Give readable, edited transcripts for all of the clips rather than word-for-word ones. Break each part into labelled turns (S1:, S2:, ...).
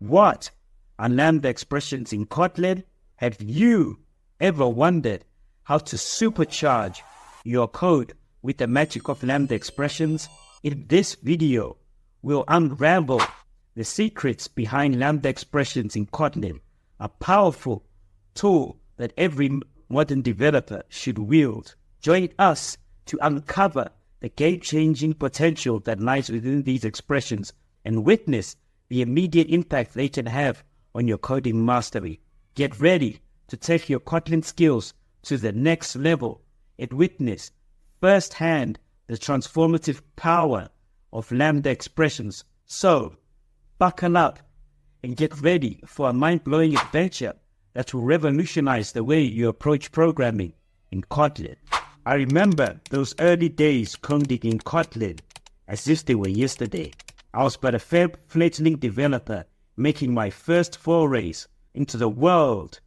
S1: What are Lambda expressions in Kotlin? Have you ever wondered how to supercharge your code with the magic of Lambda expressions? In this video, we'll unravel the secrets behind Lambda expressions in Kotlin, a powerful tool that every modern developer should wield. Join us to uncover the game-changing potential that lies within these expressions and witness the immediate impact they can have on your coding mastery. Get ready to take your Kotlin skills to the next level and witness firsthand the transformative power of Lambda expressions. So, buckle up and get ready for a mind-blowing adventure that will revolutionize the way you approach programming in Kotlin. I remember those early days coding in Kotlin as if they were yesterday. I was but a fledgling developer making my first forays into the world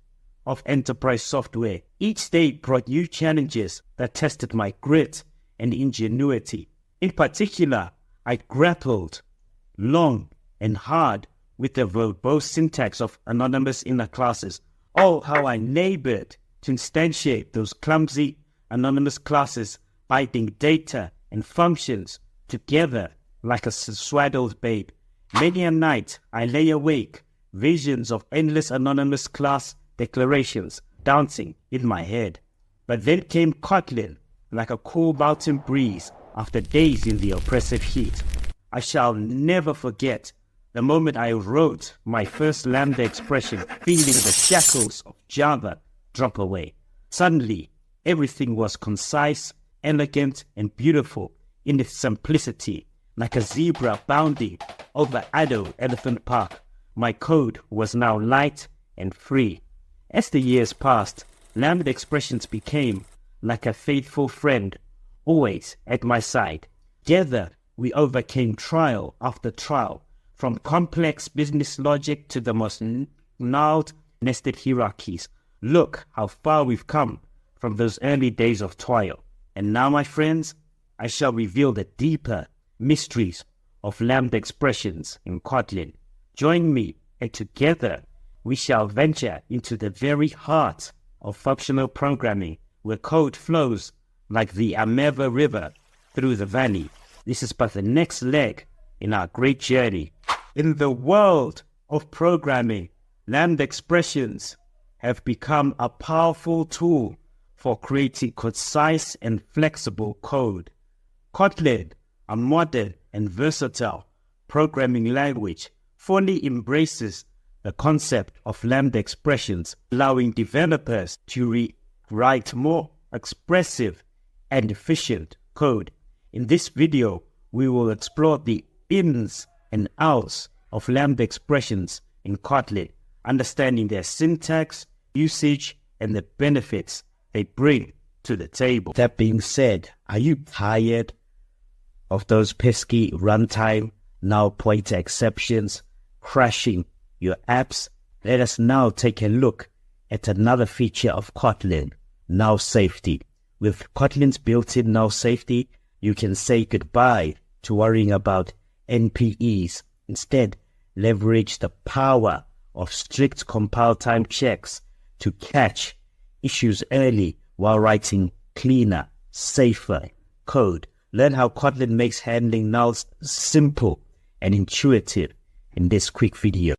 S1: of enterprise software. Each day brought new challenges that tested my grit and ingenuity. In particular, I grappled long and hard with the verbose syntax of anonymous inner classes. Oh, how I labored to instantiate those clumsy anonymous classes, binding data and functions together like a swaddled babe. Many a night I lay awake, visions of endless anonymous class declarations dancing in my head. But then came Kotlin, like a cool mountain breeze after days in the oppressive heat. I shall never forget the moment I wrote my first Lambda expression, feeling the shackles of Java drop away. Suddenly, everything was concise, elegant, and beautiful in its simplicity. Like a zebra bounding over Addo Elephant Park, my code was now light and free. As the years passed, Lambda expressions became like a faithful friend, always at my side. Together, we overcame trial after trial, from complex business logic to the most gnarled nested hierarchies. Look how far we've come from those early days of toil. And now, my friends, I shall reveal the deeper mysteries of Lambda expressions in Kotlin. Join me, and together we shall venture into the very heart of functional programming, where code flows like the Ameva River through the valley. This is but the next leg in our great journey. In the world of programming, Lambda expressions have become a powerful tool for creating concise and flexible code. Kotlin, a modern and versatile programming language, fully embraces the concept of Lambda expressions, allowing developers to write more expressive and efficient code. In this video, we will explore the ins and outs of Lambda expressions in Kotlin, understanding their syntax, usage, and the benefits they bring to the table. That being said, are you tired of those pesky runtime null pointer exceptions crashing your apps? Let us now take a look at another feature of Kotlin, null safety. With Kotlin's built-in null safety, you can say goodbye to worrying about NPEs. Instead, leverage the power of strict compile time checks to catch issues early while writing cleaner, safer code. Learn how Kotlin makes handling nulls simple and intuitive in this quick video.